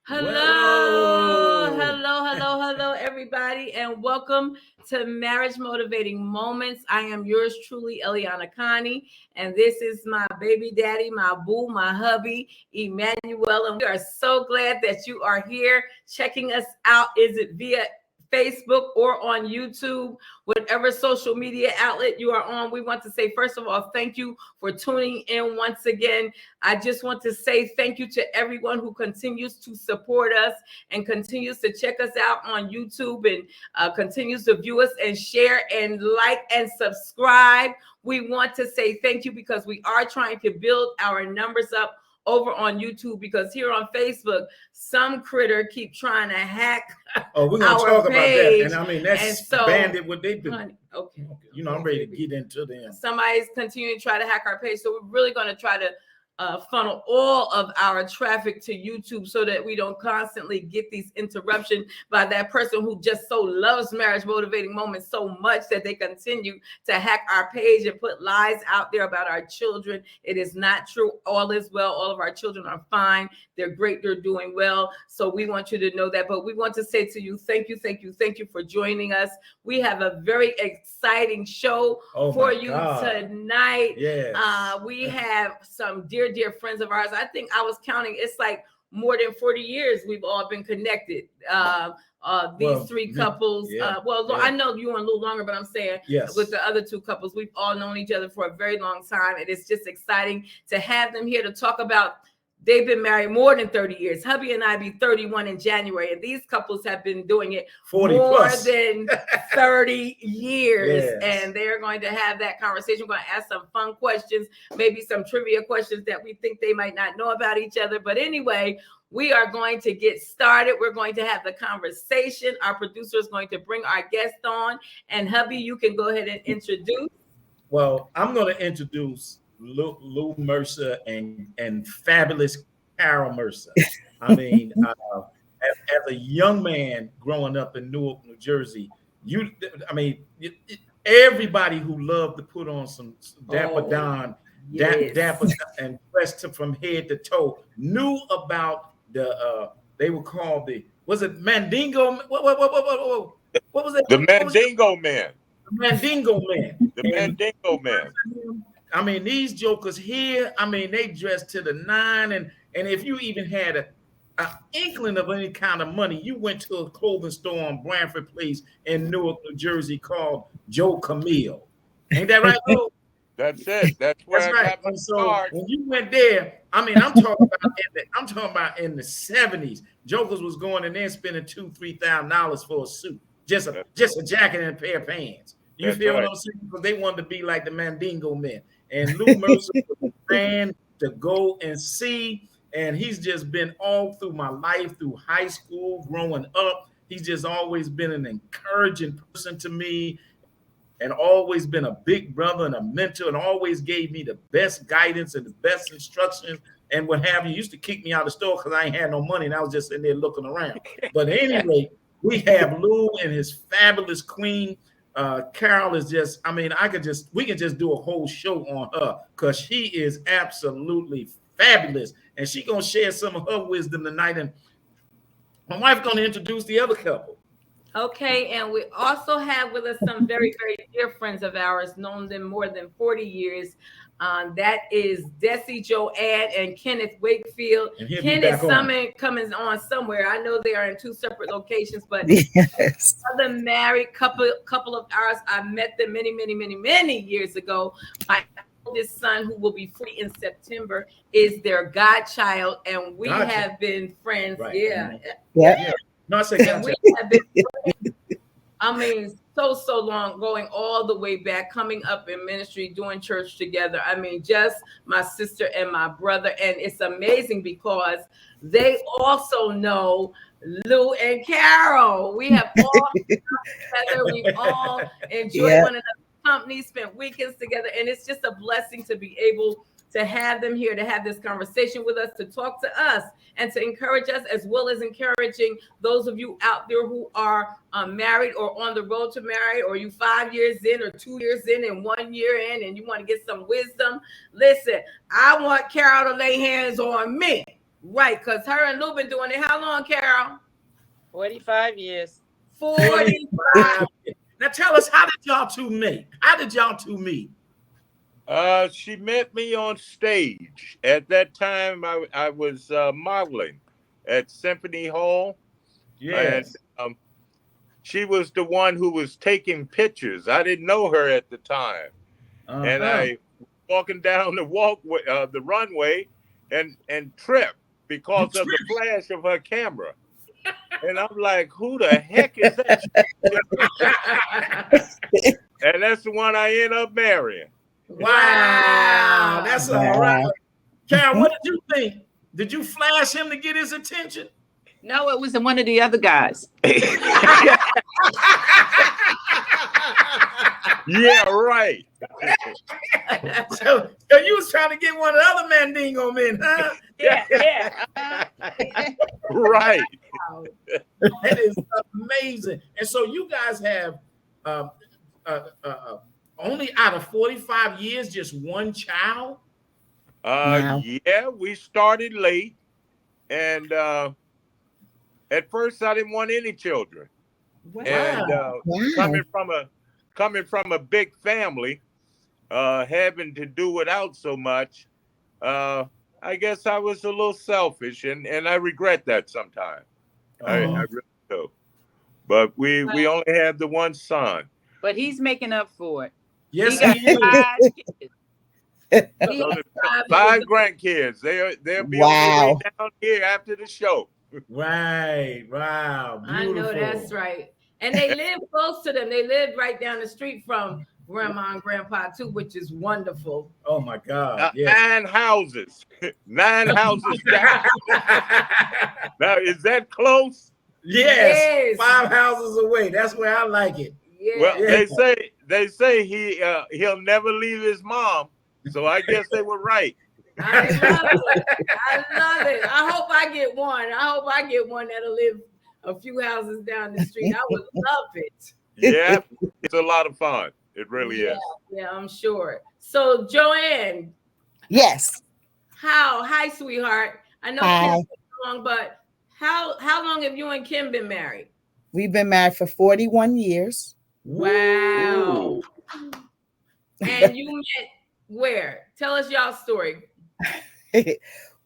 Hello, everybody, and welcome to Marriage Motivating Moments. I am yours truly, Elianah, and this is my baby daddy, my boo, my hubby, Emmanuel. And we are so glad that you are here checking us out. Is it via Facebook or on YouTube, whatever social media outlet you are on? We want to say, first of all, thank you for tuning in once again. I just want to say thank you to everyone who continues to support us and continues to check us out on YouTube and continues to view us and share and like and subscribe. We want to say thank you because we are trying to build our numbers up over on YouTube, because here on Facebook, some critter keep trying to hack we're gonna our talk page. About that. And I mean, that's bandit what they do. Okay. I'm ready to get into them. Somebody's continuing to try to hack our page. So we're really going to try to funnel all of our traffic to YouTube so that we don't constantly get these interruptions by that person who just so loves Marriage Motivating Moments so much that they continue to hack our page and put lies out there about our children. It is not true. All is well. All of our children are fine. They're great. They're doing well. So we want you to know that. But we want to say to you, thank you for joining us. We have a very exciting show for you tonight. Yes. We have some dear friends of ours. I think I was counting, it's like more than 40 years we've all been connected. These three couples. I know you and a little longer, but I'm saying with the other two couples, we've all known each other for a very long time. And it's just exciting to have them here to talk about. They've been married more than 30 years. Hubby and I be 31 in January, and these couples have been doing it 40 more plus. than 30 years. Yes. And they're going to have that conversation. We're going to ask some fun questions, maybe some trivia questions that we think they might not know about each other. But anyway, we are going to get started. We're going to have the conversation. Our producer is going to bring our guest on. And Hubby, you can go ahead and introduce. Well, I'm going to introduce Lou Mercer and fabulous Carol Mercer. I mean, as a young man growing up in Newark, New Jersey, everybody who loved to put on some Dapper Don, Dapper and dressed from head to toe knew about they were called was it Mandingo? What was it? The Mandingo Man. The Mandingo Man. The Mandingo Man. I mean, these jokers here, they dressed to the nine. And if you even had an inkling of any kind of money, you went to a clothing store on Branford Place in Newark, New Jersey called Joe Camille. Ain't that right, Lou? That's it. That's right. And so when you went there, I'm talking about in the 70s, jokers was going in there spending $2,000-$3,000 for a suit, just a jacket and a pair of pants. You feel what I'm saying? Because they wanted to be like the Mandingo Men. And Lou Mercer was a fan to go and see. And he's just been all through my life, through high school, growing up. He's just always been an encouraging person to me and always been a big brother and a mentor and always gave me the best guidance and the best instructions and what have you. He used to kick me out of the store because I ain't had no money and I was just in there looking around. But anyway, we have Lou and his fabulous queen. Carol is just, we can just do a whole show on her because she is absolutely fabulous. And she's going to share some of her wisdom tonight. And my wife's going to introduce the other couple. Okay, and we also have with us some very, very dear friends of ours, known them more than 40 years. That is Desi Joanne and Kenneth Wakefield. Kenneth coming on somewhere. I know they are in two separate locations, but another married couple of ours. I met them many years ago. My oldest son, who will be 40 in September, is their godchild, and we have been friends. Right. Yeah. No, I say godchild. We have been friends. So long, going all the way back, coming up in ministry, doing church together. Just my sister and my brother. And it's amazing because they also know Lou and Carol. We have all together. We all enjoy one another's company, spent weekends together. And it's just a blessing to be able to have them here, to have this conversation with us, to talk to us and to encourage us, as well as encouraging those of you out there who are married or on the road to marry, or you 5 years in or 2 years in and 1 year in, and you want to get some wisdom. Listen, I want Carol to lay hands on me. Right, because her and Lou been doing it. How long, Carol? 45 years. 45. Now tell us, how did y'all two meet? How did y'all two meet? She met me on stage. At that time, I was modeling at Symphony Hall. Yes. And she was the one who was taking pictures. I didn't know her at the time. And I walking down the walkway, the runway, and tripped because of the flash of her camera. And I'm like, who the heck is that? And that's the one I end up marrying. Wow. That's all right. Karen, what did you think? Did you flash him to get his attention? No, it was one of the other guys. Yeah, right. So you was trying to get one of the other Mandingo men, huh? Yeah. Right. Wow. That is amazing. And so you guys have only out of 45 years, just one child? Wow. Yeah, we started late. And at first I didn't want any children. Wow. And coming from a big family, having to do without so much, I guess I was a little selfish, and I regret that sometimes. I really do. But we only had the one son. But he's making up for it. Yes, he got 5 kids. So 5 grandkids. They'll be on their way down here after the show. Right. Wow. Beautiful. I know that's right. And they live close to them. They live right down the street from Grandma and Grandpa too, which is wonderful. Oh my God. Yes. 9 houses. 9 houses down. Now, is that close? Yes. 5 houses away. That's where I like it. Yeah. Well, they say he'll never leave his mom. So I guess they were right. I love it. I hope I get one. That'll live a few houses down the street. I would love it. Yeah, it's a lot of fun. It really is. Yeah, I'm sure. So Joanne. Yes. Hi, sweetheart. I know Kim's been long, but how long have you and Kim been married? We've been married for 41 years. Wow. And you met where? Tell us y'all's story.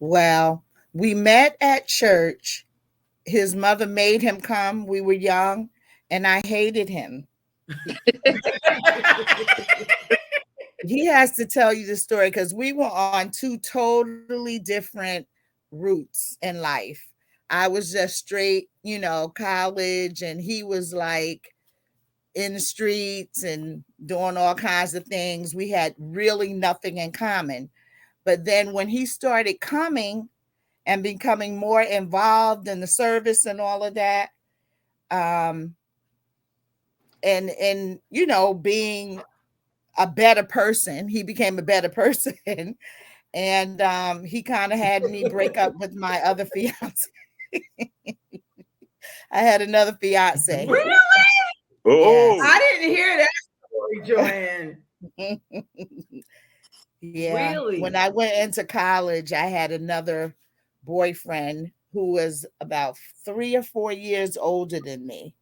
Well, we met at church. His mother made him come. We were young, and I hated him. He has to tell you the story because we were on 2 totally different routes in life. I was just straight, college, and he was like in the streets and doing all kinds of things. We had really nothing in common. But then when he started coming and becoming more involved in the service and all of that, and being a better person, he became a better person. And he kind of had me break up with my other fiance. I had another fiance. Really? Oh, I didn't hear that story, Joanne. Yeah. Really? When I went into college, I had another boyfriend who was about 3 or 4 years older than me.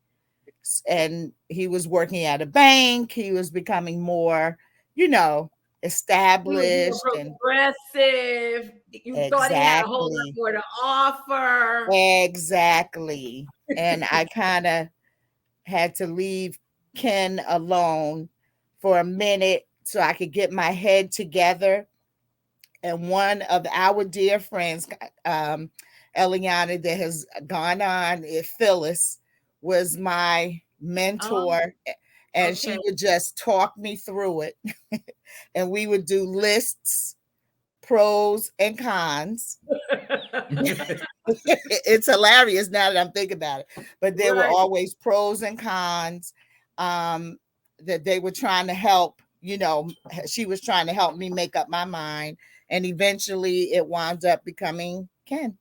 And he was working at a bank. He was becoming more, established and progressive. You thought he had a whole lot more to offer. Exactly. And I kind of had to leave Ken alone for a minute so I could get my head together. And one of our dear friends, Elianah, that has gone on, Phyllis, was my mentor. And she would just talk me through it. And we would do lists, pros and cons. It's hilarious now that I'm thinking about it. But there were always pros and cons that they were trying to help. She was trying to help me make up my mind. And eventually it wound up becoming Ken.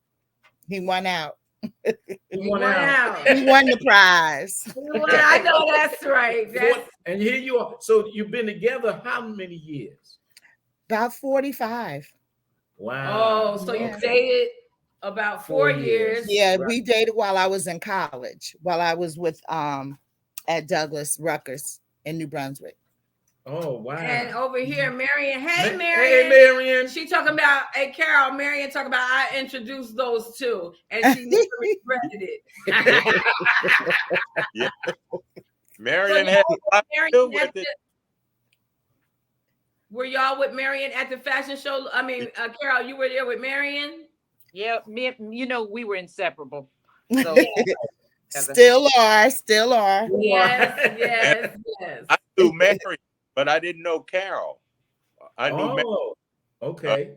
He won out. He won out. He won the prize. I know that's right. And here you are. So you've been together how many years? About 45. Wow. Oh, so you dated about 4 years. Yeah, we dated while I was in college, while I was with at Douglas Rutgers in New Brunswick. Oh wow! And over here, Marion. Hey, Marion. Hey, Marion. She talking about. Hey, Carol. Marion talking about. I introduced those two, and she never regretted it. Yeah. Marion had a lot to do with it. Were y'all with Marion at the fashion show? I mean, Carol, you were there with Marion. Yeah, we were inseparable. So Still are. Yes. I knew Marion, but I didn't know Carol. I knew Marion. Okay.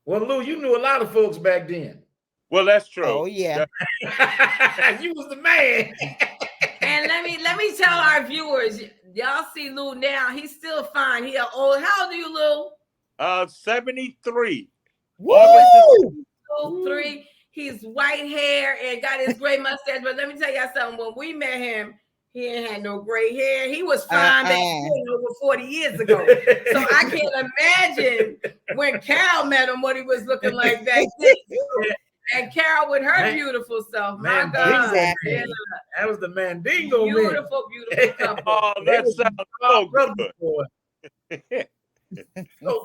Well, Lou, you knew a lot of folks back then. Well, that's true. Oh yeah. You was the man. And let me tell our viewers, y'all see Lou now. He's still fine. He old. How old are you, Lou? 73. Woo! 3. He's white hair and got his gray mustache. But let me tell y'all something. When we met him, he ain't had no gray hair. He was fine back then, over 40 years ago. So I can't imagine when Carol met him what he was looking like back then. And Carol with her beautiful self. My God. Exactly. Yeah. That was the Mandingo man. Beautiful couple. Oh, that sounds so good.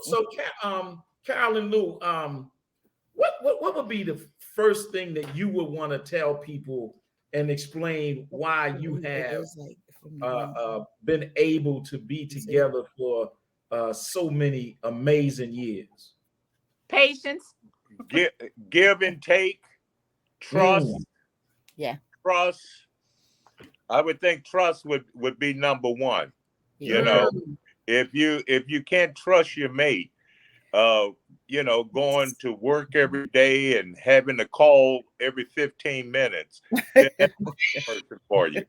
So Carol and Lou, what would be the first thing that you would want to tell people and explain why you have been able to be together for so many amazing years? Patience. Give and take, trust. Yeah. Trust. I would think trust would be number one. You know, if you can't trust your mate, going to work every day and having a call every 15 minutes, that's not the person for you.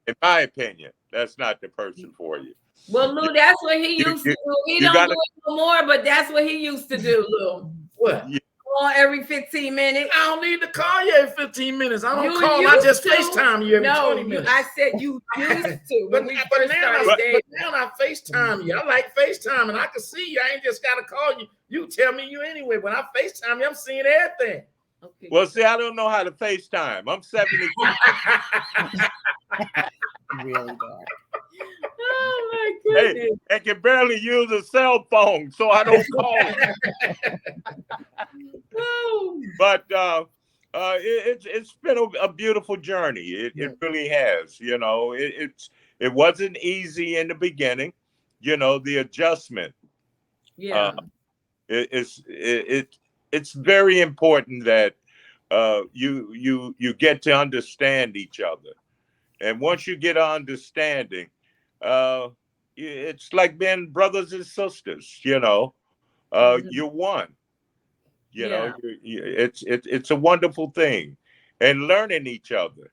In my opinion, that's not the person for you. Well, Lou, that's what he used to do. He don't do it no more, but that's what he used to do, Lou. What? Call every 15 minutes. I don't need to call you every 15 minutes. I don't You call. I just used to. FaceTime you every 20 minutes. I said you used to. But When we now first started dating. I FaceTime you. I like FaceTime, and I can see you. I ain't just got to call you. You tell me you anyway. When I FaceTime you, I'm seeing everything. Okay. Well, see, I don't know how to FaceTime. I'm 72. Really bad. Oh my goodness. Hey, I can barely use a cell phone, so I don't call. But it's been a beautiful journey. It really has. It wasn't easy in the beginning. The adjustment. Yeah. It's very important that you get to understand each other, and once you get an understanding, it's like being brothers and sisters. You're one. It's a wonderful thing, and learning each other.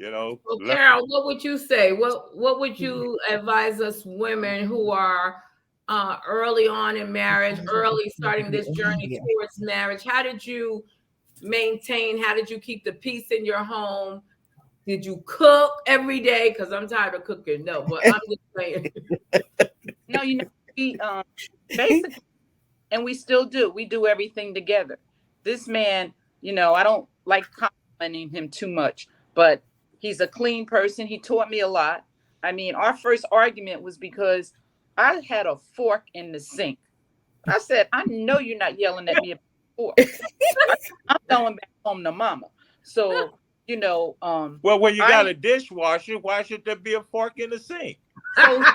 Well, Carol, what would you say? What would you advise us women who are early on in marriage, early starting this journey towards marriage? How did you maintain? How did you keep the peace in your home? Did you cook every day? Because I'm tired of cooking. No, but I'm just saying. No, we basically, and we still do. We do everything together. This man, I don't like complimenting him too much, but he's a clean person. He taught me a lot. I mean, our first argument was because I had a fork in the sink. I said, I know you're not yelling at me about the fork. I'm going back home to mama. So, well, when you got a dishwasher, why should there be a fork in the sink? So he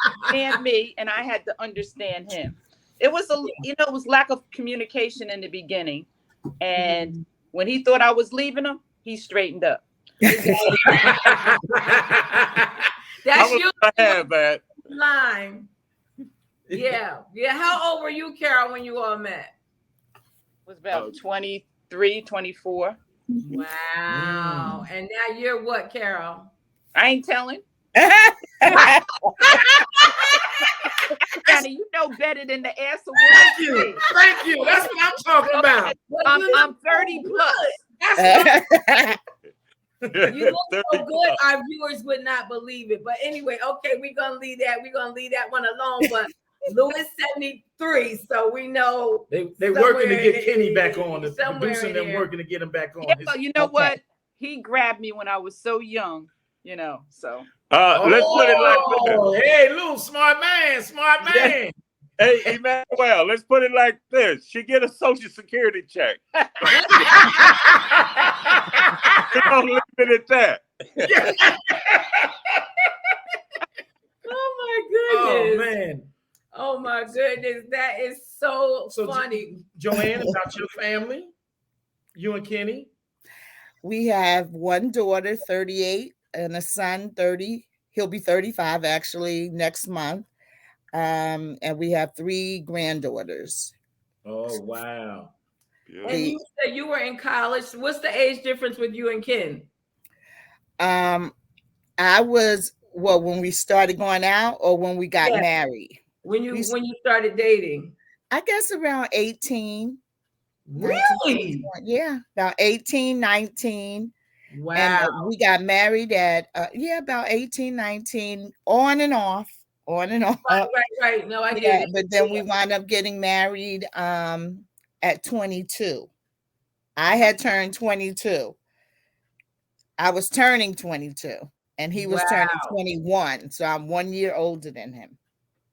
understand me, and I had to understand him. It was it was lack of communication in the beginning, and when he thought I was leaving him, he straightened up. That's you. I have that line. Yeah. How old were you, Carol, when you all met? It was about 23, 24. Wow. And now you're what, Carol? I ain't telling. Johnny, you know better than to answer. Thank you. That's what I'm talking about. I'm 30 plus. You look so good, our viewers would not believe it. But anyway, okay, we're gonna leave that one alone. But Lou is 73, so we know They somewhere working to in get Kenny it- back on. The somewhere producing in them there. working to get him back on. Yeah, His- but you know Okay. what? He grabbed me when I was so young, you know. So Let's put it like this. Oh, hey, Lou, smart man, smart Yeah. man. Hey, Emmanuel, let's put it like this. She get a Social Security check. We're gonna leave it at that. Oh my Oh goodness. man. Oh my goodness. That is so funny. Joanne, about your family, you and Kenny. We have one daughter, 38, and a son, 30. He'll be 35 actually next month. And we have 3 granddaughters. Oh wow. And you said you were in college. What's the age difference with you and Ken? I was when we started going out or when we got married? When you started dating? I guess around 18. Really? 19, yeah, about 18, 19. Wow. And we got married at about 18, 19, on and off. Right. No, I get it. But then we wound up getting married at 22. I had turned 22. I was turning 22 and he was turning 21. So I'm 1 year older than him.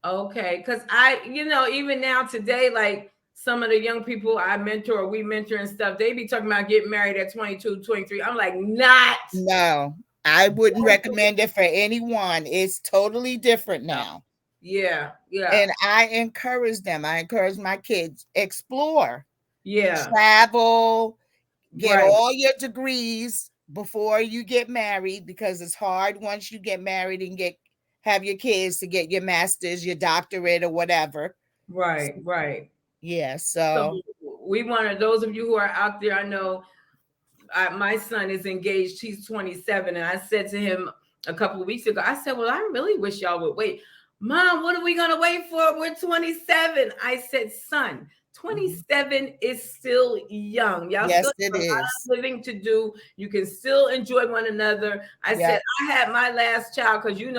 Okay. Because even now today, like some of the young people I mentor or we mentor and stuff, they be talking about getting married at 22, 23. I'm like, no, I wouldn't recommend it for anyone. It's totally different now. Yeah. And I encourage them. I encourage my kids, explore. Yeah. Travel, get all your degrees before you get married, because it's hard once you get married and have your kids to get your master's, your doctorate, or whatever. Right. Yeah. So we wanted those of you who are out there. I know my son is engaged. He's 27. And I said to him a couple of weeks ago, I said, well, I really wish y'all would wait. Mom, what are we going to wait for? We're 27. I said, son, 27 is still young. Y'all still have a lot of living to do. You can still enjoy one another. I said, I had my last child because I don't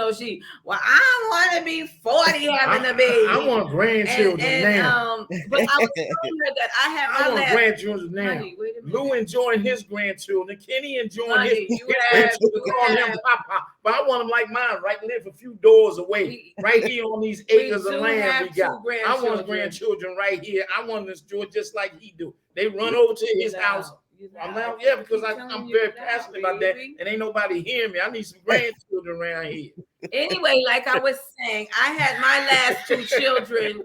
want to be 40 having a baby. I want grandchildren now. But I was telling her that I had my last grandchildren now. Honey, Lou enjoying his grandchildren. Kenny enjoying his grandchildren. Calling him Papa. But I want them like mine, right? Live a few doors away, right here on these acres of land we got. I want grandchildren right here. I want this joy just like he do. They run over to his house. I'm now, because I'm very passionate about that, and ain't nobody hearing me. I need some grandchildren around here. Anyway, like I was saying, I had my last 2 children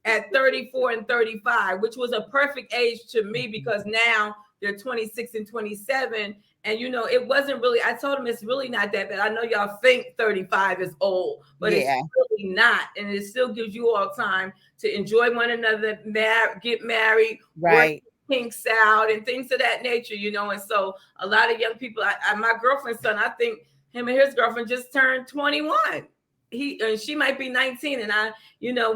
at 34 and 35, which was a perfect age to me because now they're 26 and 27. And, it wasn't really, I told them it's really not that bad. I know y'all think 35 is old, but it's really not. And it still gives you all time to enjoy one another, get married, work kinks out and things of that nature, And so a lot of young people, my girlfriend's son, I think him and his girlfriend just turned 21. She might be 19, and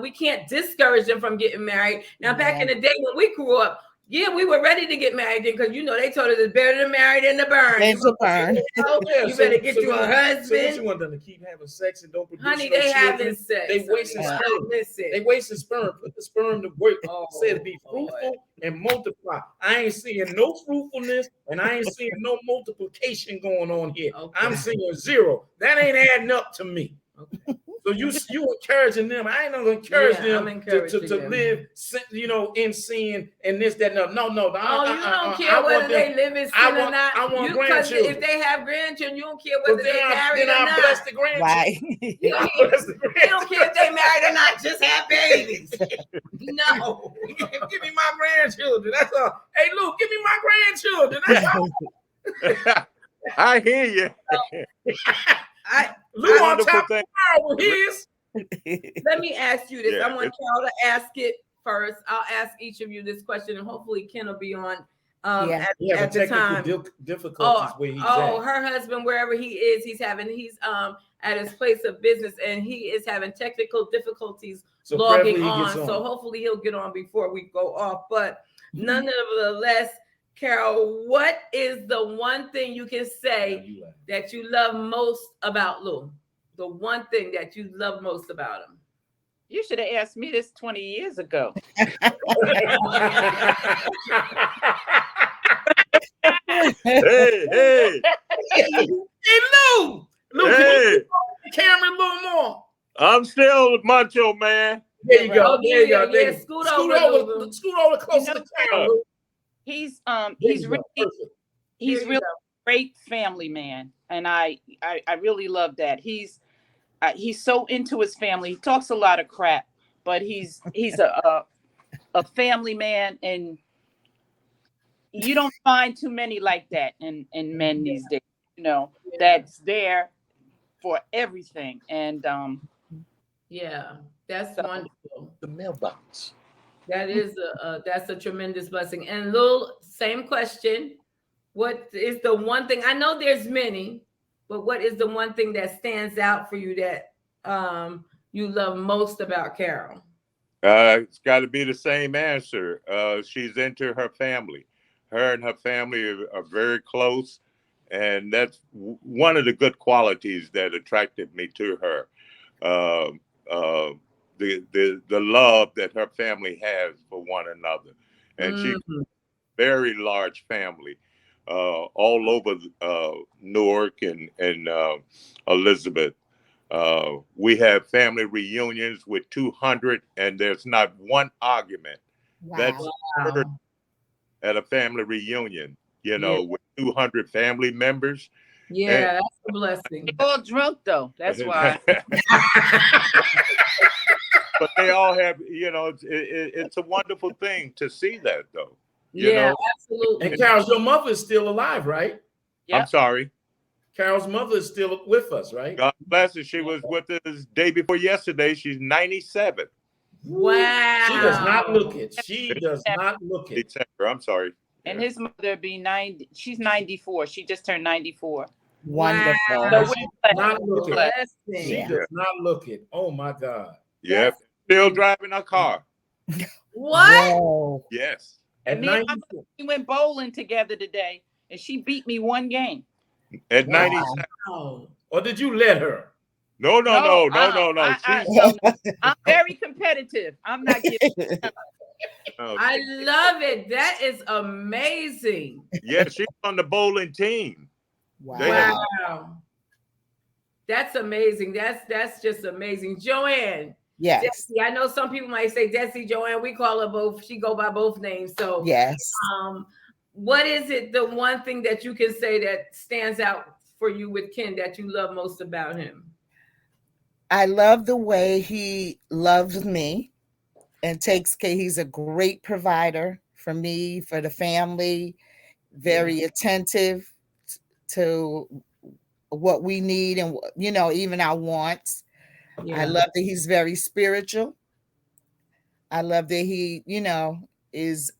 we can't discourage them from getting married. Now, back in the day when we grew up, we were ready to get married because they told us it's better to marry than to burn. You better get you a husband. So what you want them to keep having sex and don't produce? Honey, they having sex. They wasting sperm. They wasting sperm. Put the sperm to work. Said be fruitful and multiply. I ain't seeing no fruitfulness and I ain't seeing no multiplication going on here. I'm seeing 0. That ain't adding up to me. Okay. So you encouraging them. I ain't gonna encourage them to live, in sin and this, that, no. You don't care whether they live in sin or not. I want grandchildren. If they have grandchildren, you don't care whether they married or not. Bless the grandchildren. You don't care if they married or not. Just have babies. No. Give me my grandchildren. That's all. Hey, Luke, give me my grandchildren. That's all. I hear you. Lou on top with his. Let me ask you this. I want y'all to ask it first. I'll ask each of you this question, and hopefully Ken will be on at the time. Difficulties where he's at. Her husband, wherever he is, he's at his place of business, and he is having technical difficulties logging on. So hopefully he'll get on before we go off. But nonetheless, Carol, what is the one thing you can say that you love most about Lou? The one thing that you love most about him? You should have asked me this 20 years ago. Hey, Hey, Lou. Lou, can hey, you the camera a little more? I'm still Macho Man. There you go. Oh, There you go. yeah, There you go. scoot Scoot over, over. Lou. Scoot over closer to the camera, Lou. He's There he's you really go. Perfect. he's Here you really go. a great family man, and I really love that. He's so into his family. He talks a lot of crap, but he's a family man, and you don't find too many like that in men these days. You know, that's there for everything, and Yeah, that's so wonderful. The mailbox. That is that's a tremendous blessing. And Lil, same question. What is the one thing? I know there's many, but what is the one thing that stands out for you that you love most about Carol? It's got to be the same answer. She's into her family. Her and her family are very close, and that's one of the good qualities that attracted me to her. Uh, uh, the love that her family has for one another, and she very large family, all over Newark and Elizabeth. We have family reunions with 200, and there's not one argument that's Wow. heard Wow. at a family reunion, Yeah. with 200 family members. Yeah, that's a blessing. they're all drunk though. That's why. But they all have, it's a wonderful thing to see that, though. Yeah, And absolutely. Carol's, your mother is still alive, right? Yep. I'm sorry. Carol's mother is still with us, right? God bless her. She was with us day before yesterday. She's 97. Wow. She does not look it. She does not look it. December. I'm sorry. And his mother be 90. She's 94. She just turned 94. Wonderful. Wow. So She does not look it. Blessing. She Yeah. does not look it. Oh my God. Yep. That's Still amazing. driving a car. What? Whoa. Yes. At And me and my 94. mother, we went bowling together today, and she beat me one game. At Wow. 97. Wow. Or did you let her? No. I'm very competitive. I'm not giving. I love it. That is amazing. Yeah, she's on the bowling team. They Wow. have- Wow. That's amazing. That's just amazing. Joanne. Yes. Desi, I know some people might say Desi, Joanne. We call her both. She go by both names. So Yes. what is it, the one thing that you can say that stands out for you with Ken that you love most about him? I love the way he loves me and takes care. He's a great provider for me, for the family, very attentive to what we need and, even our wants. Yeah. I love that he's very spiritual. I love that he, is,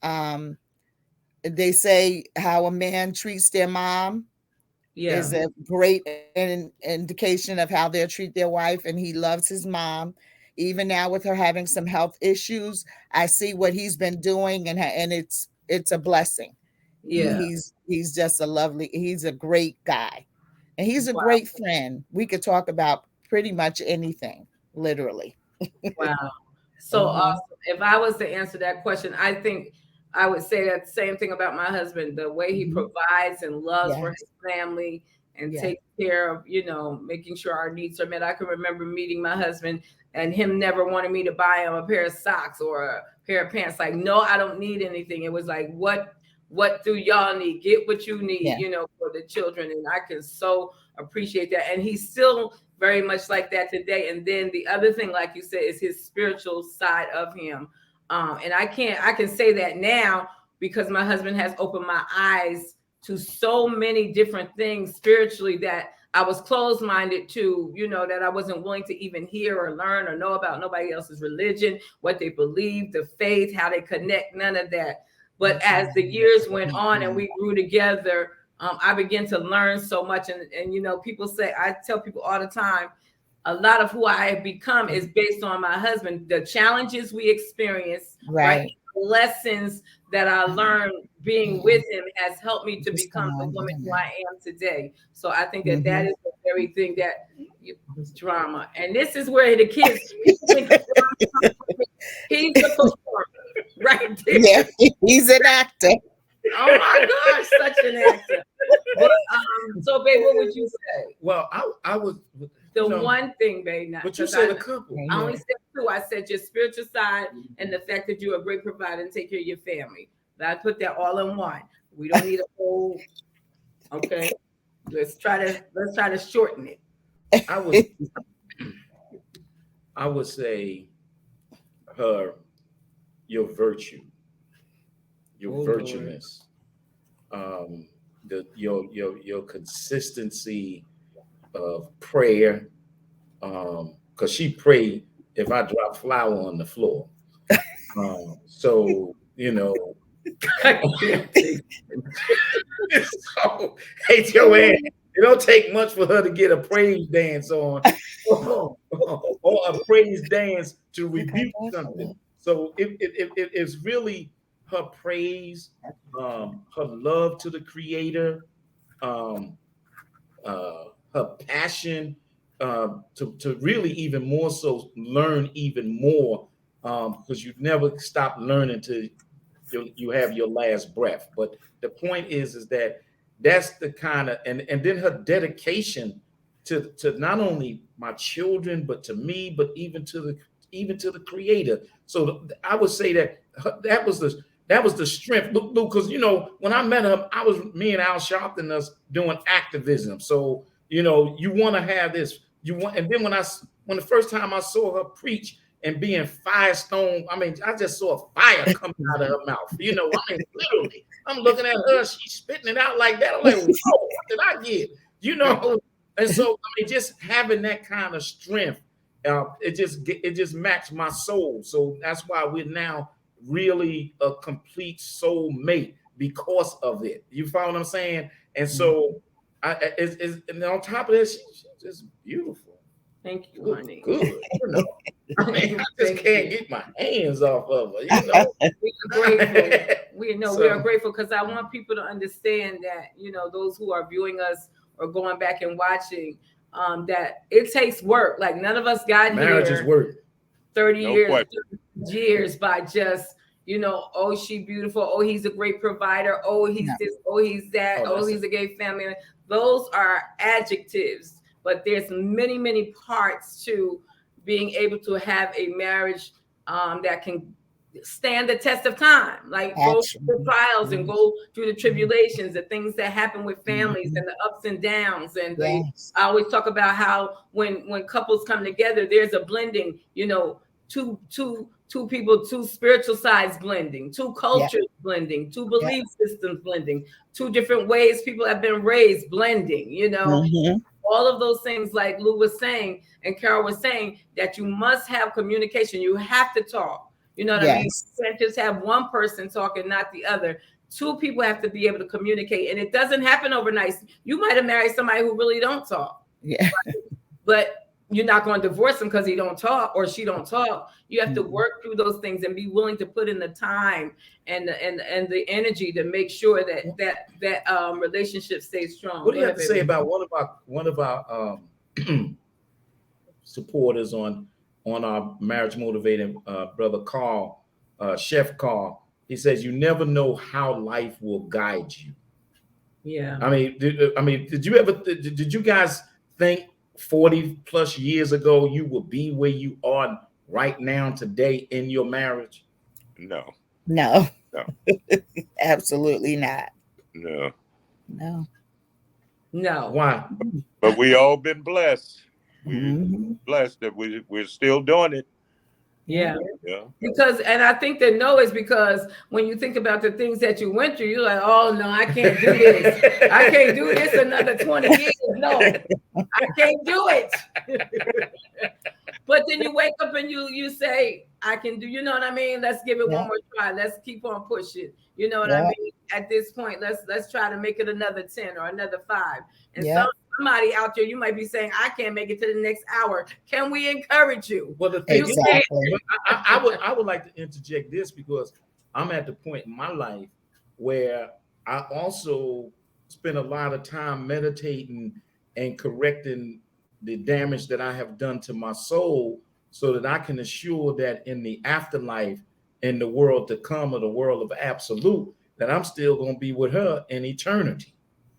they say how a man treats their mom Yeah. is a great indication of how they'll treat their wife, and he loves his mom. Even now with her having some health issues, I see what he's been doing, and it's a blessing. Yeah. He's just he's a great guy, and he's a Wow. great friend. We could talk about pretty much anything, literally. Wow. So Mhm. awesome. If I was to answer that question, I think I would say that same thing about my husband, the way he Mhm. provides and loves for Yes. his family and Yeah. takes care of, making sure our needs are met. I can remember meeting my husband and him never wanting me to buy him a pair of socks or a pair of pants. Like, no, I don't need anything. It was like, what do y'all need? Get what you need, Yeah. for the children. And I can so appreciate that. And he's still very much like that today. And then the other thing, like you said, is his spiritual side of him. And I can say that now because my husband has opened my eyes to so many different things spiritually that I was closed-minded to, that I wasn't willing to even hear or learn or know about nobody else's religion, what they believe, the faith, how they connect, none of that. But as the years went on and we grew together, I began to learn so much. And people say, I tell people all the time, a lot of who I have become is based on my husband. The challenges we experience, Right. lessons that I learned being with him has helped me to become the woman who I am today. So I think that that is the very thing that drama. And this is where the kids think he's the performer right there. Yeah, he's an actor. Oh my gosh, such an actor. But, so, babe, what would you say? Well, I would. The one thing, babe. Not, but you said a couple. I only said two. I said your spiritual side and the fact that you're a great provider and take care of your family. But I put that all in one. We don't need a whole. Okay, let's try to shorten it. I would say your virtue, your virtueness, your consistency of prayer, because she prayed if I drop flour on the floor. So so, hey Joanne, it don't take much for her to get a praise dance on, or a praise dance to rebuke something. So it's really her praise, her love to the Creator, her passion to really even more so learn even more, because you never stop learning till you have your last breath. But the point is that that's the kind of and then her dedication to not only my children but to me, but even to the Creator. So I would say that was the strength, because when I met her, me and Al Sharpton us doing activism. So you want to have this, and then when the first time I saw her preach and being firestone, I just saw fire coming out of her mouth. Literally, I'm looking at her, she's spitting it out like that. I'm like, whoa, what did I get? And so just having that kind of strength, it just matched my soul. So that's why we're now really a complete soul mate because of it. You follow what I'm saying? And so and on top of this, she's just beautiful. Thank you, honey. Good. I just can't get my hands off of her. We're grateful. We are grateful because I want people to understand that those who are viewing us or going back and watching, that it takes work. Like none of us got marriage here. Is work. 30 years by just oh, she beautiful, oh, he's a great provider, oh, he's this, oh, he's that, oh, he's a great family. Those are adjectives, but there's many parts to being able to have a marriage that can stand the test of time, like go through the trials and go through the tribulations, the things that happen with families and the ups and downs. And I always talk about how when couples come together, there's a blending, two people, two spiritual sides blending, two cultures blending, two belief systems blending, two different ways people have been raised blending, all of those things, like Lou was saying and Carol was saying, that you must have communication. You have to talk. You know what I mean? You can't just have one person talk and not the other. Two people have to be able to communicate, and it doesn't happen overnight. You might have married somebody who really don't talk. Yeah. But you're not going to divorce them because he don't talk or she don't talk. You have to work through those things and be willing to put in the time and the energy to make sure that relationship stays strong. What do you have to say about one of our supporters on our marriage motivating brother Carl, Chef Carl? He says you never know how life will guide you. Yeah. Did you guys think 40 plus years ago you would be where you are right now today in your marriage? No. Absolutely not. No. Why? But we all been blessed. Blessed that we're still doing it. Yeah. Because, and I think that no is because when you think about the things that you went through, you're like, oh no, I can't do this. I can't do this another 20 years. No, I can't do it. But then you wake up and you say, I can do, you know what I mean? Let's give it one more try. Let's keep on pushing. You know what I mean? At this point, let's try to make it another 10 or another 5. And somebody out there, you might be saying, I can't make it to the next hour. Can we encourage you? Well, the thing is, I would like to interject this because I'm at the point in my life where I also spend a lot of time meditating and correcting the damage that I have done to my soul so that I can assure that in the afterlife, in the world to come, or the world of absolute, that I'm still going to be with her in eternity.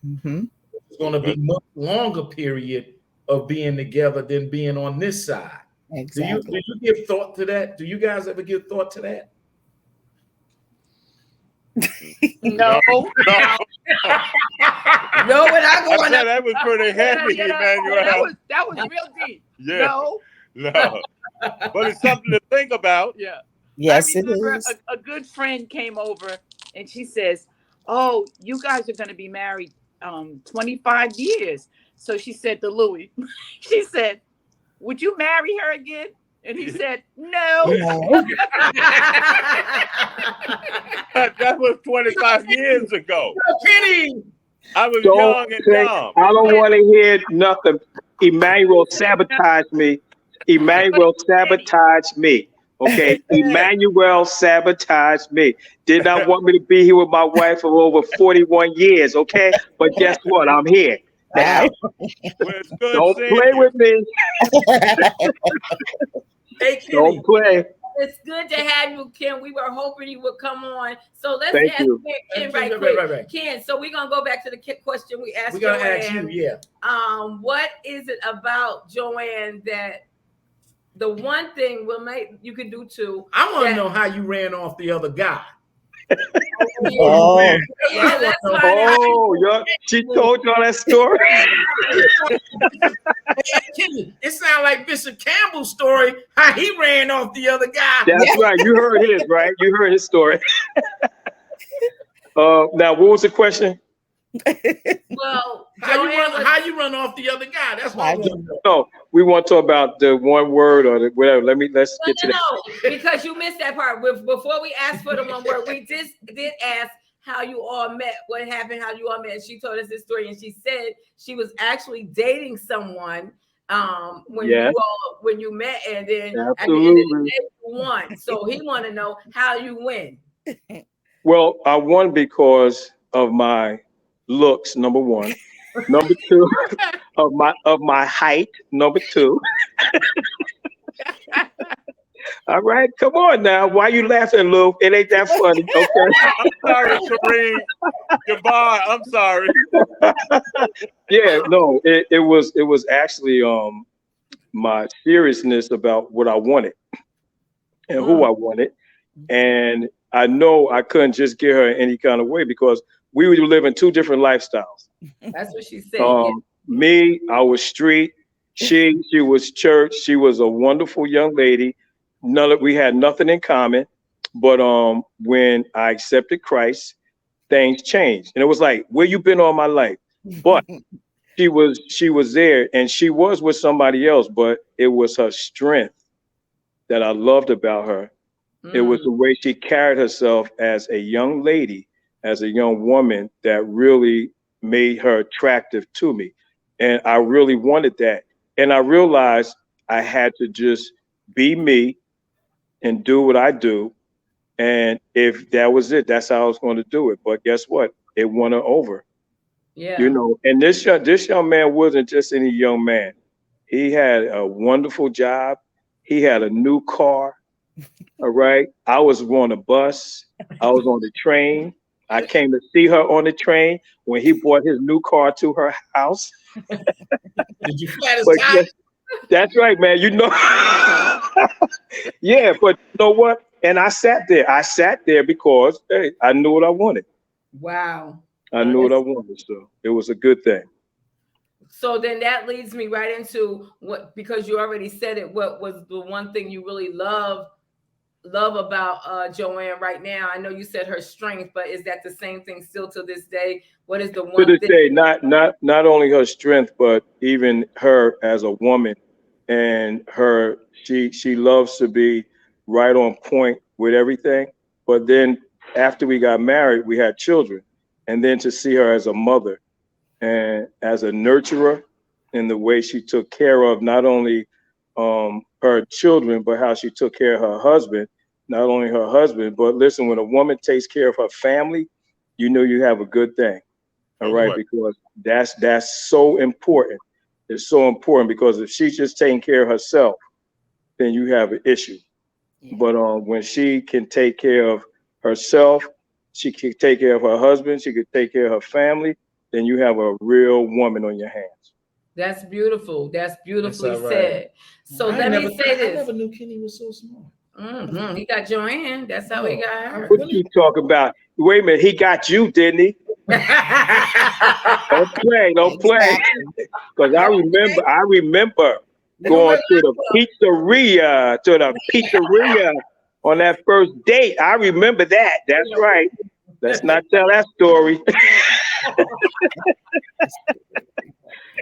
Mm-hmm. It's going to be a much longer period of being together than being on this side. Exactly. Do you give thought to that? Do you guys ever give thought to that? No. No. No, we're not I going said up. that was pretty heavy, Emmanuel. That was real deep. Yeah. No. No. But it's something to think about. Yeah. Yes, I it remember is. a good friend came over and she says, "Oh, you guys are going to be married 25 years." So she said to Louis, she said, "Would you marry her again?" And he said, "No." No. That was 25 years ago. Kenny, I was Don't young and say, dumb. I don't want to hear nothing. Emmanuel sabotaged me. Emmanuel sabotaged me. Okay, Emmanuel sabotaged me. Did not want me to be here with my wife for over 41 years. Okay, but guess what? I'm here now. Wow. Well, it's good Don't seeing play you. with me. hey Kenny, Don't play. It's good to have you, Ken. We were hoping you would come on. So let's Thank ask you. Ken Right, right quick. right. Ken, so we're gonna go back to the question we asked. We're gonna ask you, yeah. What is it about Joanne that the one thing you could do too? I want to know how you ran off the other guy. Oh. Yeah, let's find out. Oh, she told y'all that story. Kenny, it sounds like Bishop Campbell's story, how he ran off the other guy. That's right. You heard his, right? You heard his story. Now, what was the question? Well, How you run off the other guy? That's what I want to know. No, we want to talk about the one word or the whatever. Let's get to that. No, because you missed that part. Before we asked for the one word, we just did ask how you all met, what happened, how you all met. She told us this story, and she said she was actually dating someone when you met, and then Absolutely. at the end of the day, you won. So he want to know how you win. Well, I won because of my looks, number one. Number two, of my height. Number two. All right, come on now. Why you laughing, Lou? It ain't that funny, okay? I'm sorry, Kareem. Goodbye. I'm sorry. Yeah, no, it was actually my seriousness about what I wanted and who I wanted. And I know I couldn't just get her in any kind of way because we were living two different lifestyles. That's what she said. Me, I was street. She was church. She was a wonderful young lady. We had nothing in common. But when I accepted Christ, things changed. And it was like, where you been all my life? But she was there, and she was with somebody else, but it was her strength that I loved about her. It was the way she carried herself as a young lady, as a young woman, that really made her attractive to me. And I really wanted that. And I realized I had to just be me and do what I do. And if that was it, that's how I was going to do it. But guess what? It won her over. Yeah. You know, and this young man wasn't just any young man. He had a wonderful job. He had a new car. All right. I was on a bus. I was on the train. I came to see her on the train when he brought his new car to her house. Did you flat his tire? Yes, that's right, man. You know. Yeah, but you know what? And I sat there. I sat there because, hey, I knew what I wanted. Wow. I knew what I wanted. So it was a good thing. So then that leads me right into because you already said it, what was the one thing you really love about Joanne right now? I know you said her strength, but is that the same thing still to this day? What is the one To this thing? day, not only her strength, but even her as a woman, and she loves to be right on point with everything. But then after we got married, we had children, and then to see her as a mother and as a nurturer in the way she took care of not only her children, but how she took care of her husband. not only her husband, but listen, when a woman takes care of her family, you know you have a good thing. All right, because that's so important. It's so important because if she's just taking care of herself, then you have an issue. Yeah. But when she can take care of herself, she can take care of her husband, she can take care of her family, then you have a real woman on your hands. That's beautiful. That's beautifully said. So let me say this. I never knew Kenny was so smart. Mm-hmm. He got Joanne. That's how he got her. What you talking about? Wait a minute, he got you, didn't he? Don't play. Because I remember going to the pizzeria on that first date. I remember that. That's right. Let's not tell that story.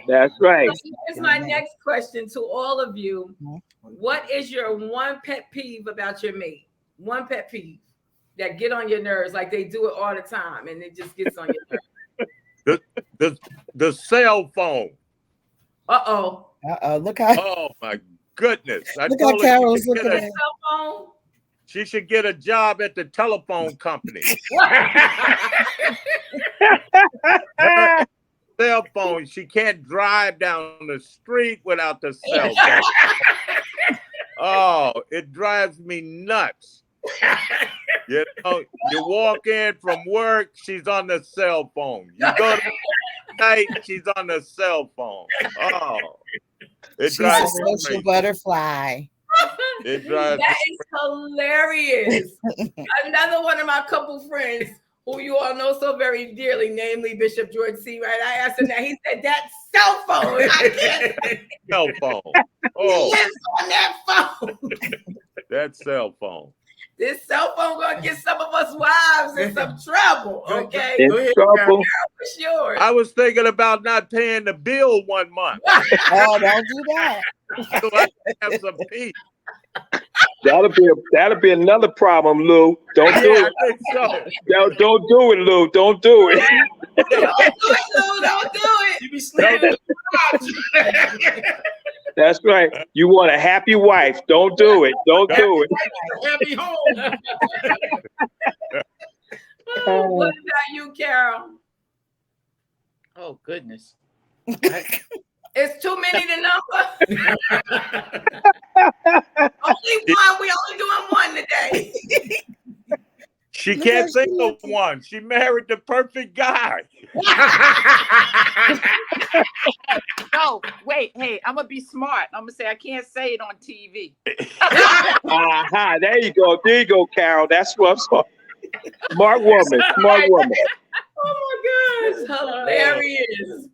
That's right. So here's my next question to all of you. What is your one pet peeve about your mate? One pet peeve that get on your nerves, like they do it all the time, and it just gets on your nerves. The cell phone. Uh-oh. Look how. Oh my goodness! Look how Carol's looking at cell phone. She should get a job at the telephone company. Cell phone. She can't drive down the street without the cell phone. Oh, it drives me nuts. You know, you walk in from work, she's on the cell phone. You go to night, she's on the cell phone. Oh, she's a social butterfly. It drives that is hilarious. Another one of my couple friends who you all know so very dearly, namely Bishop George C. Right? I asked him that. He said, that cell phone. I can't. Cell phone. Oh. He lives on that phone. That cell phone. This cell phone gonna get some of us wives in some trouble. Okay. In trouble. For sure. I was thinking about not paying the bill one month. Oh, don't do that. So I have some peace. That'll be another problem, Lou. Don't do it. I think so. Don't do it, Lou. Don't do it. Don't do it, Lou. Don't do it. You be sleeping. That's right. You want a happy wife. Don't do it. Don't do it. Happy home. What about you, Carol? Oh, goodness. It's too many to number. Only one. We only doing one today. She can't think of one. She married the perfect guy. No, wait. Hey, I'm going to be smart. I'm going to say I can't say it on TV. There you go. There you go, Carol. That's what I'm saying. Smart woman. Smart woman. Oh, my gosh. Hilarious.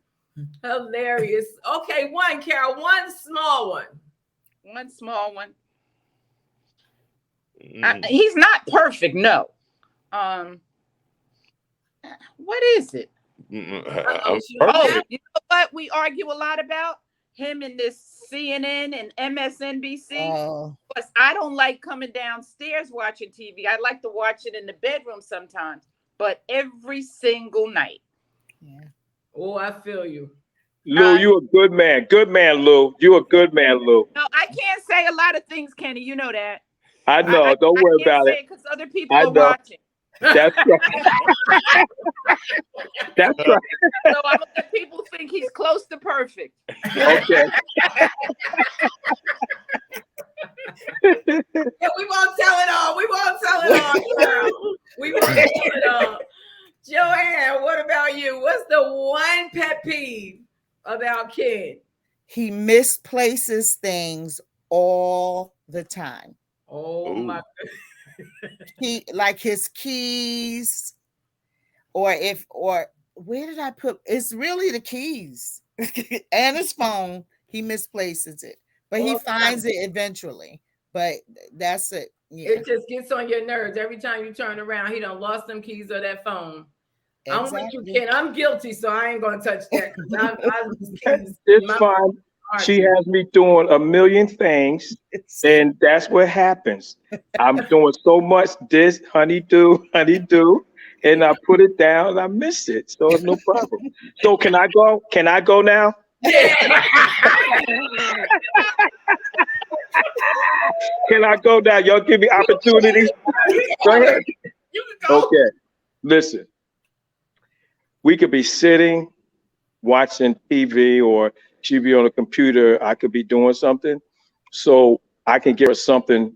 Hilarious. Okay, one, Carol. One small one. One small one. He's not perfect, no. What is it? Oh, you know what we argue a lot about? Him and this CNN and MSNBC. Oh. Plus, I don't like coming downstairs watching TV. I like to watch it in the bedroom sometimes, but every single night. Yeah. Oh, I feel you. Lou, you a good man. Good man, Lou. You a good man, Lou. No, I can't say a lot of things, Kenny. You know that. I know. Don't worry about it. Because other people are watching. That's right. That's right. So I'm gonna let people think he's close to perfect. Okay. Yeah, we won't tell it all. We won't tell it all, girl. We won't tell it all. Joanne, what about you? What's the one pet peeve about Ken? He misplaces things all the time. Oh my goodness. He like his keys, or where did I put? It's really the keys and his phone. He misplaces it, but he finds it eventually. But that's it. Yeah. It just gets on your nerves every time you turn around. He done lost them keys or that phone. Exactly. I'm with you, Ken. I'm guilty, so I ain't gonna touch that. It's fine. She has me doing a million things, and that's what happens. I'm doing so much this, honeydew, and I put it down and I miss it. So it's no problem. So can I go? Can I go now? Yeah. Can I go now? Y'all give me opportunity. Go ahead. You can go. Okay. Listen, we could be sitting watching TV, or she be on a computer. I could be doing something. So I can give her something,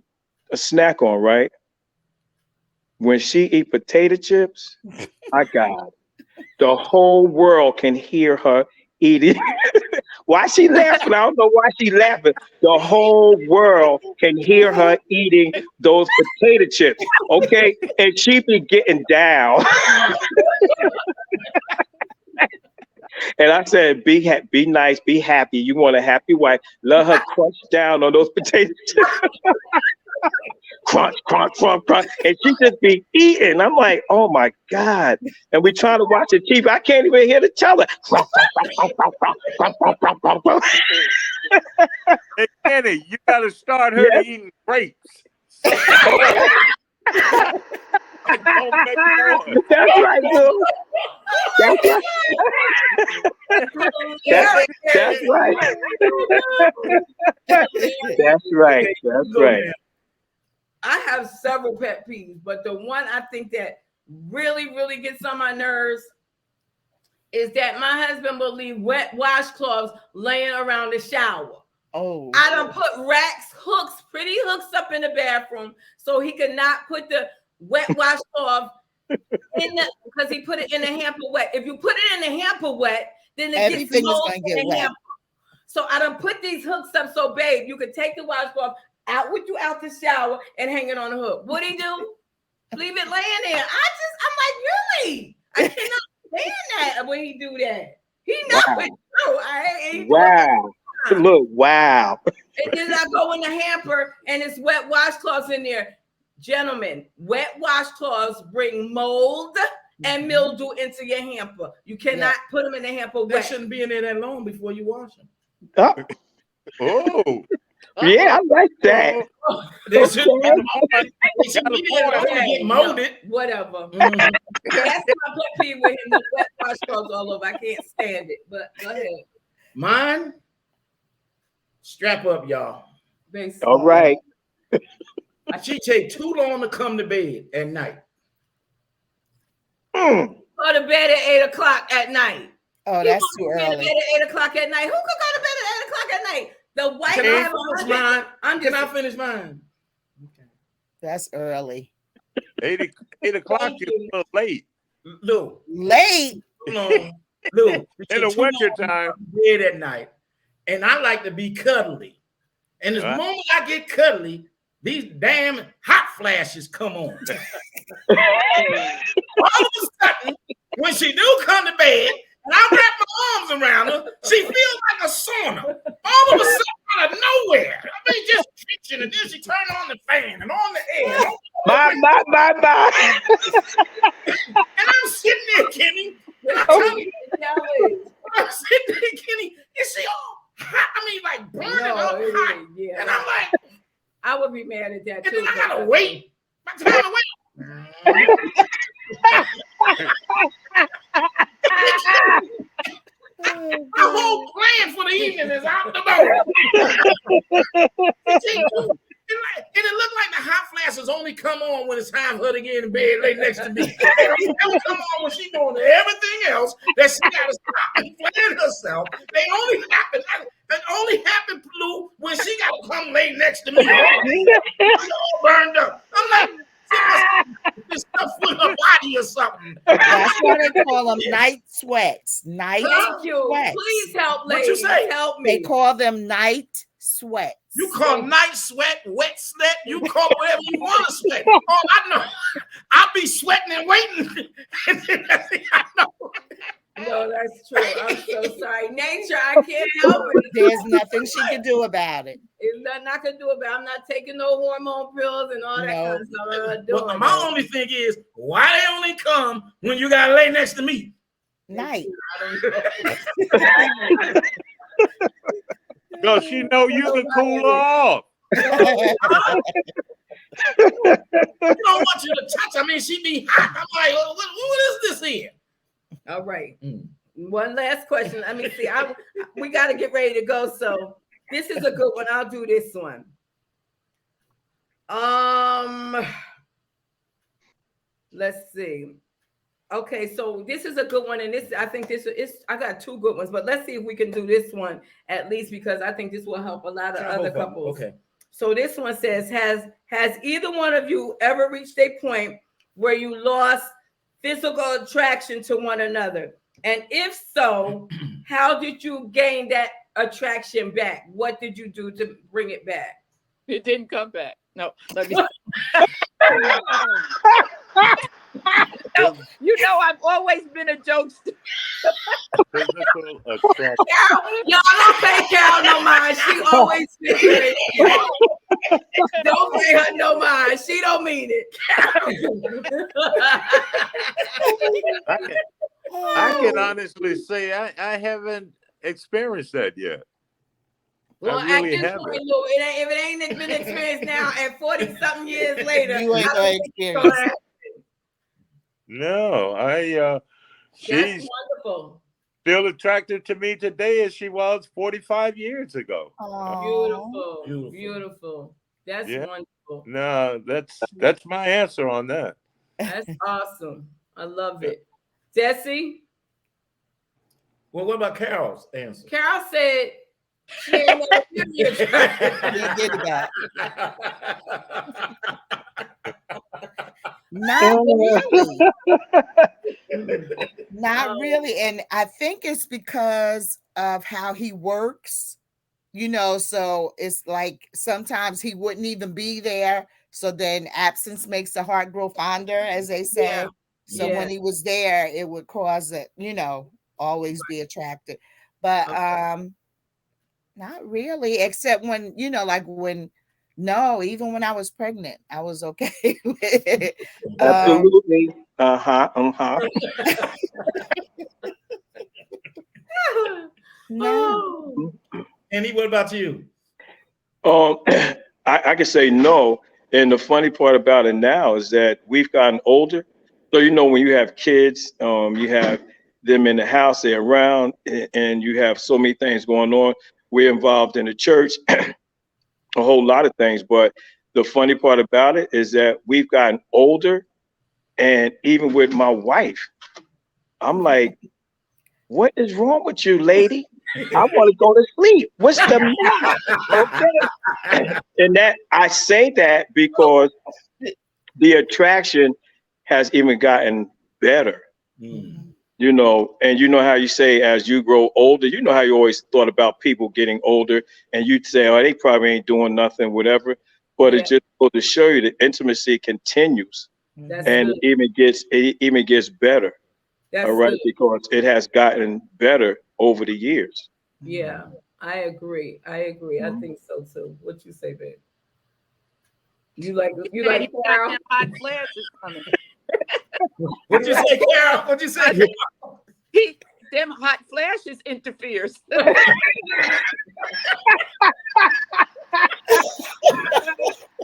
a snack on, right? When she eat potato chips, my God, the whole world can hear her eating. Why she laughing? I don't know why she laughing. The whole world can hear her eating those potato chips. Okay, and she be getting down. And I said, be nice, be happy. You want a happy wife? Let her crunch down on those potato chips. Crunch, crunch, crunch, crunch. And she just be eating. I'm like, oh my God. And we trying to watch the TV. I can't even hear the teller. Hey, Kenny, you got to start her Yes. eating grapes. Don't make noise. That's right, Bill. That's right. That's right. That's right. That's right. I have several pet peeves, but the one I think that really, really gets on my nerves is that my husband will leave wet washcloths laying around the shower. Oh, I done put racks, hooks, pretty hooks up in the bathroom so he could not put the wet washcloth in the, because he put it in the hamper wet. If you put it in the hamper wet, then it everything gets is mold going to in get the wet. hamper. So I done put these hooks up so, babe, you could take the washcloth out with you out the shower and hang it on the hook. What'd he do? Leave it laying there. I'm like, really? I cannot stand that when he do that. He knows it. No, I ain't. Wow. Look, wow. And then I go in the hamper and it's wet washcloths in there. Gentlemen, wet washcloths bring mold and mildew into your hamper. You cannot put them in the hamper wet. They shouldn't be in there that long before you wash them. Oh. Yeah, I like that. They shouldn't be Got a there long to get molded. Whatever. Mhm. That's my pet peeve with him. The wet washcloths all over. I can't stand it. But go ahead. Mine, strap up, y'all. Basically. All right. She take too long to come to bed at night. Mm. Go to bed at 8 o'clock at night. Oh, You that's go too to bed early. at 8 o'clock at night. Who could go to bed at 8 o'clock at night? The white Can I have finish mine? I'm Can just I finish mine? That's early. 8 o'clock is a little late. Lou, Late. Lou, Lou. In the winter time. Bed at night, and I like to be cuddly. And the moment I get cuddly, these damn hot flashes come on. All of a sudden, when she do come to bed, and I wrap my arms around her, she feels like a sauna. All of a sudden, out of nowhere. I mean, just twitching, and then she turn on the fan and on the air. Bye. And I'm sitting there, Kenny. And I'm sitting there, Kenny, and she all hot. I mean, like burning up hot. Yeah. And I'm like, I would be mad at that and too. then I gotta wait. By the time I wait. My whole plan for the evening is out the door. And it looked like the hot flashes only come on when it's time for her to get in bed lay next to me. They don't ever come on when she's doing everything else that she got to stop and plan herself. They only happen. It only happen, Blue, when she got to come lay next to me. She's all burned up. I'm like, this stuff with her body or something. That's why they call them night sweats. Night Thank you. sweats. Please help, What ladies. you say? Help They me. call them night sweats. You call night sweat, wet sweat, you call whatever you want to sweat. Oh, I know. I'll be sweating and waiting. And then I know. No, that's true. I'm so sorry. Nature, I can't help it. There's nothing she can do about it. There's nothing I can do about it. I'm not taking no hormone pills and all that No. kind of stuff. I'm not doing Well, my that. only thing is, why they only come when you gotta lay next to me? Night. Because she know you can cool her off. I don't want you to touch. I mean, she be hot. I'm like, what is this here? All right. One last question. Let me see. We got to get ready to go. So this is a good one. I'll do this one. Let's see. Okay, so this is a good one, and this I think this is I got two good ones, but let's see if we can do this one at least because I think this will help a lot of Try other both of them. couples. Okay. So this one says, has either one of you ever reached a point where you lost physical attraction to one another? And if so, how did you gain that attraction back? What did you do to bring it back? It didn't come back. No, let me. No, you know I've always been a jokester. Physical attraction. Y'all don't pay Carol no mind. She always feels it. Don't pay her no mind. She don't mean it. I can honestly say I haven't experienced that yet. Well, I really at this haven't. point, Lou, if it ain't been experienced now, and 40-something years later, You ain't I gonna don't think it's experience gonna it. happen. No, That's she's wonderful. still attracted to me today as she was 45 years ago. Aw. Beautiful. Beautiful. Beautiful. That's Yeah. wonderful. No, that's my answer on that. That's awesome. I love it. Jesse, Well, what about Carol's answer? Carol said she ain't never given you a try. You did that. Not really. Not really. And I think it's because of how he works, so it's like sometimes he wouldn't even be there. So then absence makes the heart grow fonder, as they say. Yeah. So Yeah. when he was there, it would cause it, always be attracted. But not really, except when, even when I was pregnant, I was okay with it. Absolutely. No. Andy, what about you? I can say no. And the funny part about it now is that we've gotten older. So, when you have kids, you have them in the house, they're around, and you have so many things going on. We're involved in the church, a whole lot of things. But the funny part about it is that we've gotten older. And even with my wife, I'm like, what is wrong with you, lady? I want to go to sleep. What's the matter? Okay. And that I say that because the attraction has even gotten better. And you know how you say as you grow older, how you always thought about people getting older and you'd say, oh, they probably ain't doing nothing, whatever. But it's just to show you the intimacy continues. That's And good. it even gets better. That's All right, good. because it has gotten better over the years. Yeah, I agree. I think so too. What you say, babe? You like He got Carol? them hot flashes coming. What'd you say, Carol? What'd you say? Them hot flashes interferes.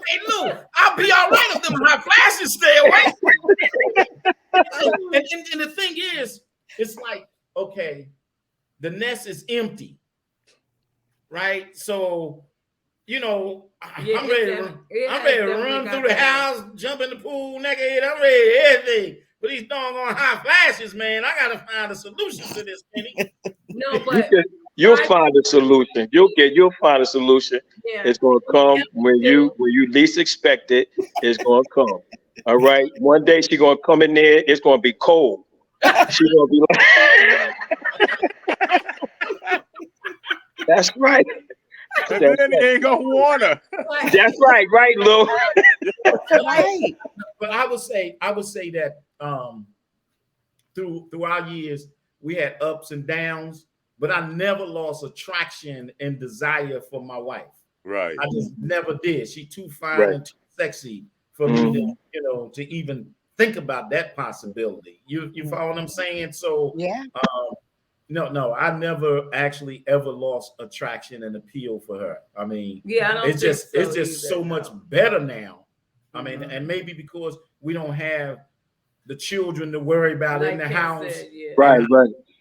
Hey, Lou, I'll be all right if them hot flashes stay away. and the thing is, it's like, okay, the nest is empty, right? So, I'm ready to run through the house, jump in the pool naked. I'm ready to everything. But these doggone hot flashes, man, I gotta find a solution to this, Penny. No, but You'll find a solution. You'll find a solution. yeah. It's gonna come when you least expect it. It's gonna come. All right. One day she's gonna come in there. It's gonna be cold. She's gonna be like, "That's right." And then he ain't gonna want her. That's right, Lou. Right. But I would say that through our years we had ups and downs, but I never lost attraction and desire for my wife. Right. I just never did. She too fine and too sexy for me to even think about that possibility. You follow what I'm saying? So Yeah. No, I never actually ever lost attraction and appeal for her. I mean, I don't it's just either, so much better now. I mean, and maybe because we don't have the children to worry about in the house. Said, yeah. Right.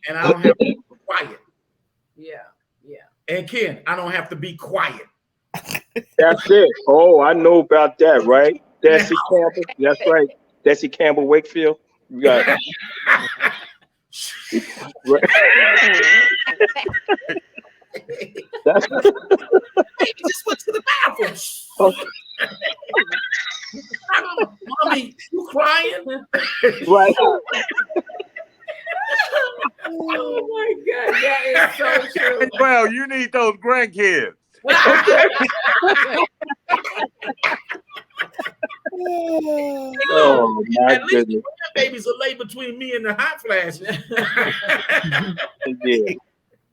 And I don't have to be quiet. Yeah. And Ken, I don't have to be quiet. That's it. Oh, I know about that, right? Desi Campbell. That's right. Desi Campbell Wakefield. You got right. That's Baby just went to the bathroom. okay, Mommy, you crying? right. Oh my God, that is so true. Well, you need those grandkids. Oh my At least goodness. the grandbabies are laid between me and the hot flash. Yeah.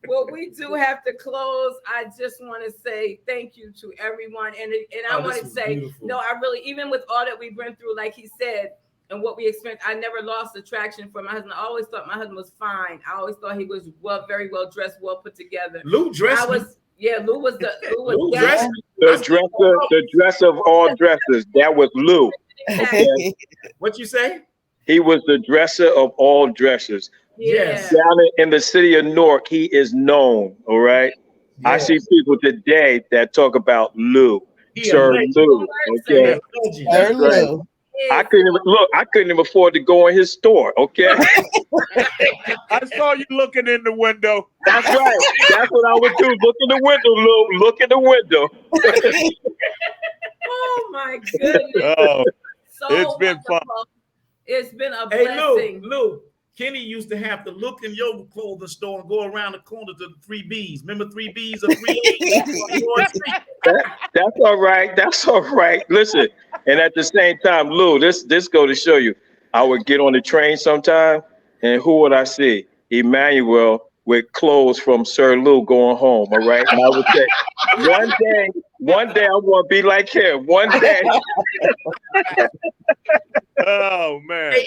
Well, we do have to close. I just want to say thank you to everyone, and I Oh, want this to was say beautiful. no. I really, even with all that we've been through, like he said, and what we experienced, I never lost attraction for my husband. I always thought my husband was fine. I always thought he was very well dressed, well put together. Lou dressed me. Lou was Lou dressed me. The dress of all dresses. That was Lou. Okay. What you say? He was the dresser of all dressers. Yes. Down in the city of Newark, he is known. All right. I Yes. see people today that talk about Lou. He Sir a legend. Lou. Okay. Legend. That's right. I couldn't even afford to go in his store. Okay. I saw you looking in the window. That's right. That's what I would do. Look in the window, Lou. Look in the window. Oh my goodness. Oh, So it's been fun. wonderful. It's been a Hey, blessing. Lou. Kenny used to have to look in your clothing store and go around the corner to the 3Bs. Remember 3Bs or 3As? That's all right. That's all right. Listen, and at the same time, Lou, this go to show you. I would get on the train sometime, and who would I see? Emmanuel with clothes from Sir Lou going home. All right, and I would say, one day I want to be like him. One day. Oh man. Hey,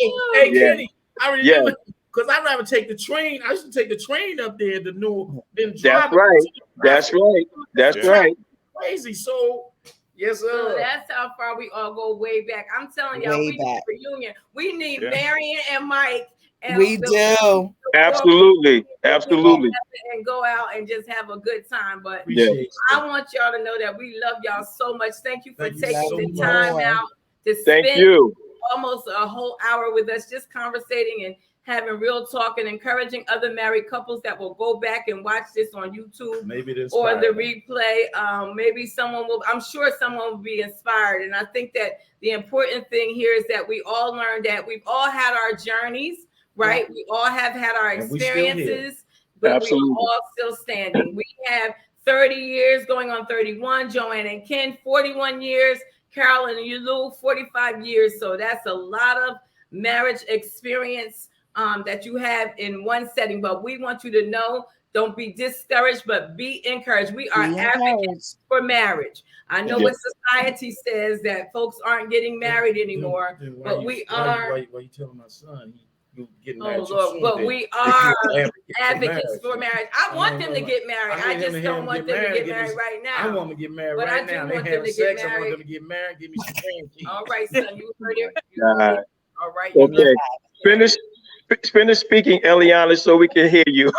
Yeah. Kenny, I remember because I'd rather take the train. I used to take the train up there to Newark than drive. That's right. That's right. That's Yeah. right. Crazy. So, yes, So sir. that's how far we all go way back. I'm telling y'all, we need a reunion. We need Marion and Mike. And We do. Absolutely. Absolutely. And go out and just have a good time. But Appreciate I want y'all to know that we love y'all so much. Thank you for Thank you taking so the much. time out to Thank spend you. almost a whole hour with us, just conversating and having real talk and encouraging other married couples that will go back and watch this on YouTube maybe this or the replay. Maybe someone will, I'm sure someone will be inspired. And I think that the important thing here is that we all learned that we've all had our journeys, right? We all have had our experiences, but Absolutely. we're all still standing. We have 30 years going on 31, Joanne and Ken, 41 years, Carolyn and Lou, 45 years. So that's a lot of marriage experience that you have in one setting. But we want you to know, don't be discouraged, but be encouraged. We are advocates for marriage. I know what society says that folks aren't getting married anymore, but we are. Why you telling my son you getting married? Oh Lord, but we are advocates for marriage. I want them to get married. I just don't want them to get married right now. I want them to get married But right I do now. want They them have to sex. get I want married. them to get married. Give me some grandkids. All right, son, you heard it. You heard it. All right. Okay. Finish speaking, Elianah, so we can hear you.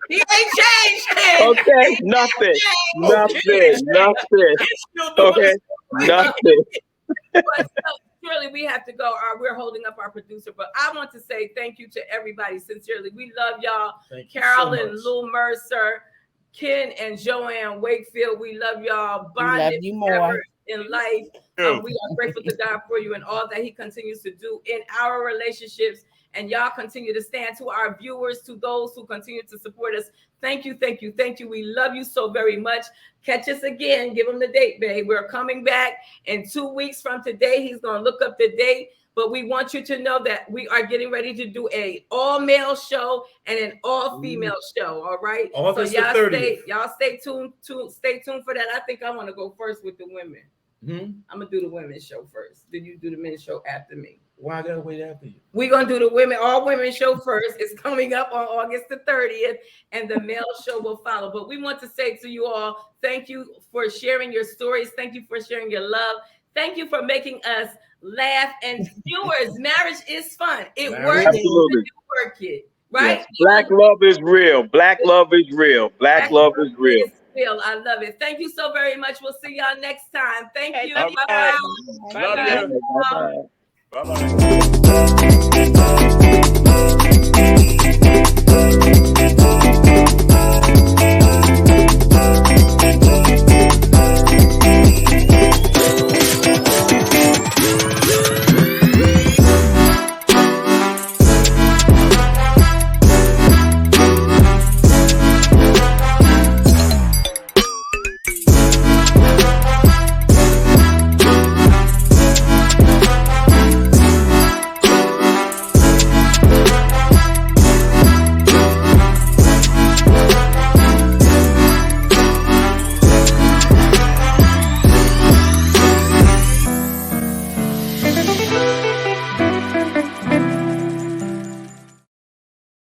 He ain't changed, Ken. Okay. Nothing. Okay. Nothing. But surely we have to go. We're holding up our producer, but I want to say thank you to everybody. Sincerely, we love y'all. Carolyn, Lou Mercer, Ken, and Joanne Wakefield. We love y'all. Bonded forever in life. We are grateful to God for you and all that He continues to do in our relationships. And y'all continue to stand. To our viewers, to those who continue to support us, thank you, thank you, thank you. We love you so very much. Catch us again. Give them the date, babe. We're coming back in 2 weeks from today. He's going to look up the date. But we want you to know that we are getting ready to do an all-male show and an all-female show. All right. August so y'all stay tuned for that. I think I want to go first with the women. I'm gonna do the women's show first. Then you do the men's show after me. Why I gotta wait after you? We're gonna do the all women show first. It's coming up on August the 30th, and the male show will follow. But we want to say to you all, thank you for sharing your stories. Thank you for sharing your love. Thank you for making us laugh. And viewers, marriage is fun. It works. Absolutely. When you work it, right? Yes. Black love is real. Black love is real. Black love is real. feel. I love it. Thank you so very much. We'll see y'all next time. Thank you. All Bye-bye. right. Love you. Bye-bye. Bye-bye.